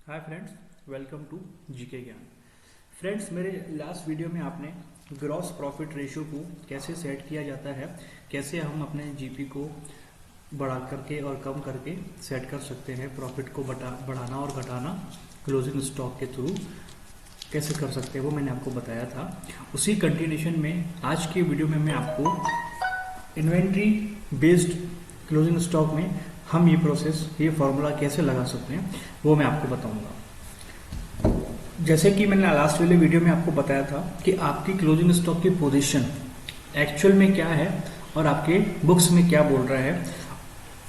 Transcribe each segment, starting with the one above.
Hi friends, welcome to GK Gyan. Friends, मेरे last video में आपने ग्रॉस प्रॉफिट रेशियो को कैसे सेट किया जाता है, कैसे हम अपने जीपी को बढ़ा करके और कम करके सेट कर सकते हैं, प्रॉफिट को बढ़ाना और घटाना क्लोजिंग स्टॉक के थ्रू कैसे कर सकते हैं, वो मैंने आपको बताया था। उसी कंटिन्यूशन में आज की वीडियो में मैं आपको इन्वेंट्री बेस्ड क्लोजिंग स्टॉक में हम ये प्रोसेस, ये फॉर्मूला कैसे लगा सकते हैं, वो मैं आपको बताऊंगा। जैसे कि मैंने लास्ट वाले वीडियो में आपको बताया था कि आपकी क्लोजिंग स्टॉक की पोजीशन एक्चुअल में क्या है और आपके बुक्स में क्या बोल रहा है,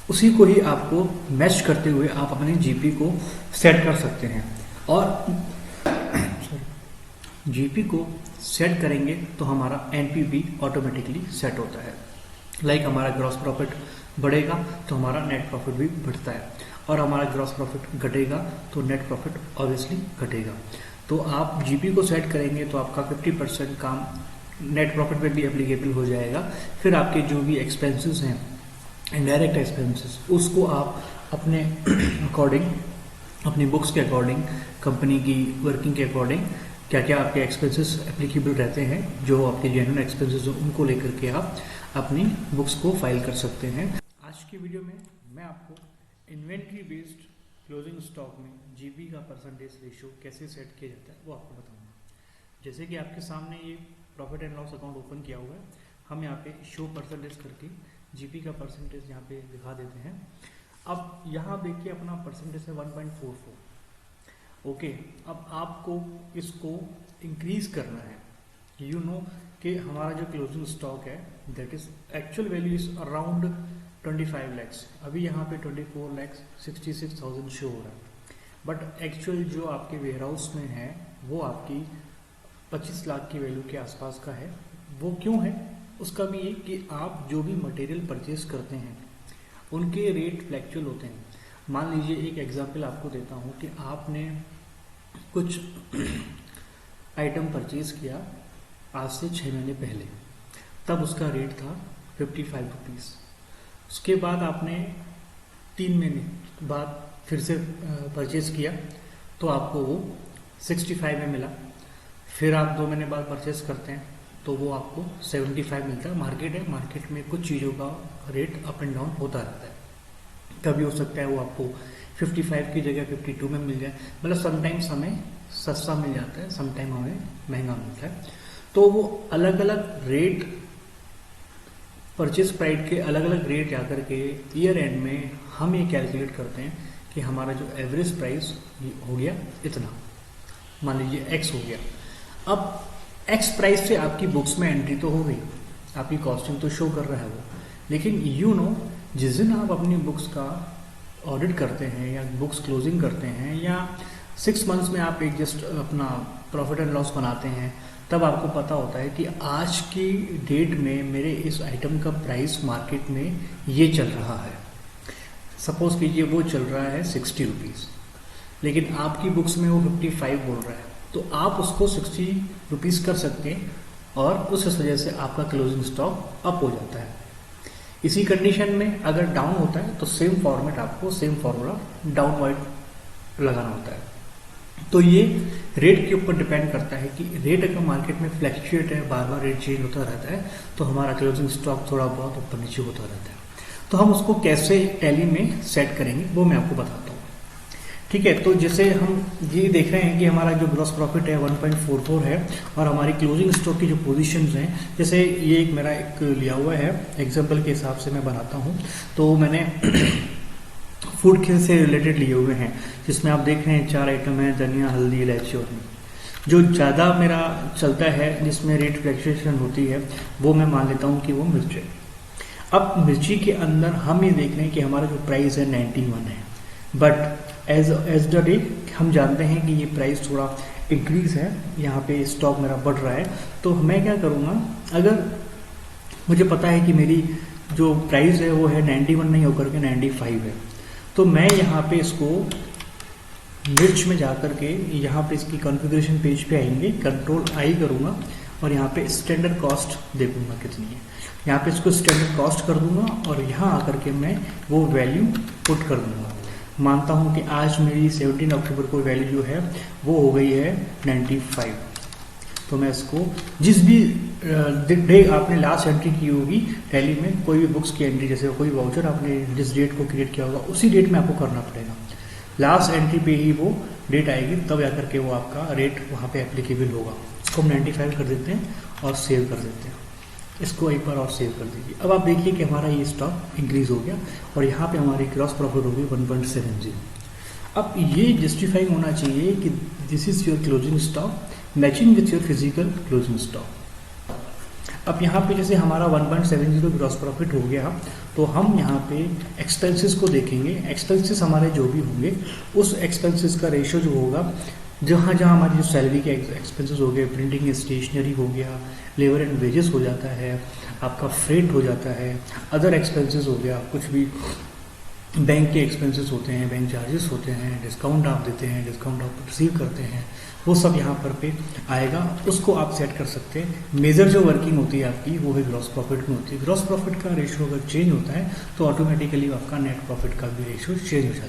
उसी को ही आपको मैच करते हुए आप अपने जीपी को सेट कर सकते हैं। और जीपी को सेट करेंगे तो हमारा एनपीवी ऑटोमेटिकली सेट होता है। हमारा ग्रॉस प्रॉफिट बढ़ेगा तो हमारा नेट प्रॉफिट भी बढ़ता है, और हमारा ग्रॉस प्रॉफिट घटेगा तो नेट प्रॉफिट ऑब्वियसली घटेगा। तो आप जीपी को सेट करेंगे तो आपका 50% काम नेट प्रॉफिट पे भी एप्लीकेबल हो जाएगा। फिर आपके जो भी एक्सपेंसेस हैं, इनडायरेक्ट एक्सपेंसेस, उसको आप अपने अकॉर्डिंग, अपनी बुक्स के अकॉर्डिंग, कंपनी की वर्किंग के अकॉर्डिंग क्या क्या आपके एक्सपेंसेस एप्लीकेबल रहते हैं, जो आपके जेन्युइन एक्सपेंसेस हो, उनको लेकर के आप अपनी बुक्स को फाइल कर सकते हैं। आज की वीडियो में मैं आपको इन्वेंट्री बेस्ड क्लोजिंग स्टॉक में जीपी का परसेंटेज रेशियो कैसे सेट किया जाता है वो आपको बताऊंगा। जैसे कि आपके सामने ये profit and loss account open किया हुआ है, हम यहाँ पे शो परसेंटेज करके जीपी का परसेंटेज यहाँ पे दिखा देते हैं। अब यहाँ देखिए अपना परसेंटेज है 1.44। ओके, अब आपको इसको इंक्रीज करना है। यू नो कि हमारा जो क्लोजिंग स्टॉक है that is actual value is around 25 lakhs. अभी यहाँ पे 24,66,000 शो हो रहा है, बट एक्चुअल जो आपके वेयर हाउस में है वो आपकी 25 लाख की वैल्यू के आसपास का है। वो क्यों है? उसका भी ये कि आप जो भी मटेरियल परचेज करते हैं उनके रेट फ्लैक्चुअल होते हैं। मान लीजिए, एक एग्जांपल आपको देता हूँ कि आपने कुछ आइटम परचेज किया आज से 6 महीने पहले, तब उसका रेट था 55 रुपीज़। उसके बाद आपने 3 महीने बाद फिर से परचेज किया तो आपको वो 65 में मिला। फिर आप 2 महीने बाद परचेज करते हैं तो वो आपको 75 मिलता है। मार्केट है, मार्केट में कुछ चीज़ों का रेट अप एंड डाउन होता रहता है। कभी हो सकता है वो आपको 55 की जगह 52 में मिल जाए, मतलब समटाइम्स हमें सस्ता मिल जाता है, समटाइम हमें महंगा मिलता है। तो वो अलग अलग रेट, परचेज प्राइस के अलग अलग रेट जाकर के ईयर एंड में हम ये कैलकुलेट करते हैं कि हमारा जो एवरेज प्राइस हो गया इतना, मान लीजिए एक्स हो गया। अब एक्स प्राइस से आपकी बुक्स में एंट्री तो हो गई, आपकी कॉस्टिंग तो शो कर रहा है वो, लेकिन जिस दिन आप अपनी बुक्स का ऑडिट करते हैं या बुक्स क्लोजिंग करते हैं या 6 मंथ्स में आप एक जस्ट अपना प्रॉफिट एंड लॉस बनाते हैं, तब आपको पता होता है कि आज की डेट में मेरे इस आइटम का प्राइस मार्केट में ये चल रहा है। सपोज कीजिए वो चल रहा है 60 रुपीज़, लेकिन आपकी बुक्स में वो 55 बोल रहा है, तो आप उसको 60 रुपीज़ कर सकते हैं और उस वजह से आपका क्लोजिंग स्टॉक अप हो जाता है। इसी कंडीशन में अगर डाउन होता है तो सेम फॉर्मेट, आपको सेम फॉर्मूला डाउनवर्ड लगाना होता है। तो ये रेट के ऊपर डिपेंड करता है कि रेट अगर मार्केट में फ्लैक्चुएट है, बार बार रेट चेंज होता रहता है, तो हमारा क्लोजिंग स्टॉक थोड़ा बहुत ऊपर नीचे होता रहता है। तो हम उसको कैसे टैली में सेट करेंगे वो मैं आपको बताता हूँ। ठीक है, तो जैसे हम ये देख रहे हैं कि हमारा जो ग्रॉस प्रॉफिट है 1.44 है और हमारी क्लोजिंग स्टॉक की जो पोजीशंस हैं, जैसे ये एक मेरा एक लिया हुआ है एग्जांपल के हिसाब से मैं बनाता हूँ। तो मैंने फूड खेल से रिलेटेड लिए हुए हैं, जिसमें आप देख रहे हैं 4 आइटम है, धनिया, हल्दी, इलायची और मिर्च। जो ज़्यादा मेरा चलता है, जिसमें रेट फ्लैक्चुएशन होती है, वो मैं मान लेता हूँ कि वो मिर्च है। अब मिर्ची के अंदर हम ये देख रहे हैं कि हमारा जो प्राइस है 91 है, बट एज द डे हम जानते हैं कि ये प्राइस थोड़ा इंक्रीज है, यहाँ पे स्टॉक मेरा बढ़ रहा है। तो मैं क्या करूँगा, अगर मुझे पता है कि मेरी जो प्राइस है वो है 91 नहीं होकर के 95 है, तो मैं यहाँ पे इसको मिर्च में जाकर के यहाँ पे इसकी कॉन्फ़िगरेशन पेज पे आएंगे, Ctrl+I करूँगा और यहाँ पे स्टैंडर्ड कॉस्ट देखूंगा कितनी है। यहाँ पे इसको स्टैंडर्ड कॉस्ट कर दूंगा और यहाँ आकर के मैं वो वैल्यू पुट कर दूंगा। मानता हूं कि आज मेरी 17 अक्टूबर को वैल्यू जो है वो हो गई है 95। तो मैं इसको जिस भी डे आपने लास्ट एंट्री की होगी टैली में, कोई भी बुक्स की एंट्री, जैसे कोई वाउचर आपने जिस डेट को क्रिएट किया होगा उसी डेट में आपको करना पड़ेगा। लास्ट एंट्री पे ही वो डेट आएगी, तब जाकर के वो आपका रेट वहाँ पे एप्लीकेबल होगा। इसको हम 95 कर देते हैं और सेव कर देते हैं। इसको एक बार और सेव कर दीजिए। अब आप देखिए कि हमारा ये स्टॉक इंक्रीज हो गया और यहाँ पे हमारी ग्रॉस प्रॉफिट हो गई 1.70। अब ये जस्टिफाइंग होना चाहिए कि this is your closing stock matching with your physical closing stock. अब यहाँ पे जैसे हमारा 1.70 ग्रॉस प्रॉफिट हो गया, तो हम यहाँ पे एक्सपेंसेस को देखेंगे। एक्सपेंसेस हमारे जो भी होंगे उस एक्सपेंसेस का रेशियो जो होगा, जहाँ जहाँ हमारी जो सैलरी के एक्सपेंसेस हो गए, प्रिंटिंग स्टेशनरी हो गया, लेबर एंड वेजेस हो जाता है, आपका फ्रेट हो जाता है, अदर एक्सपेंसेस हो गया, कुछ भी बैंक के एक्सपेंसेस होते हैं, बैंक चार्जेस होते हैं, डिस्काउंट आप देते हैं, डिस्काउंट आप रिसीव करते हैं, वो सब यहाँ पर पे आएगा। उसको आप सेट कर सकते हैं। मेजर जो वर्किंग होती है आपकी वो है ग्रॉस प्रॉफिट में होती है। ग्रॉस प्रॉफिट का रेशियो अगर चेंज होता है तो ऑटोमेटिकली आपका नेट प्रॉफिट का भी रेशियो चेंज हो जाता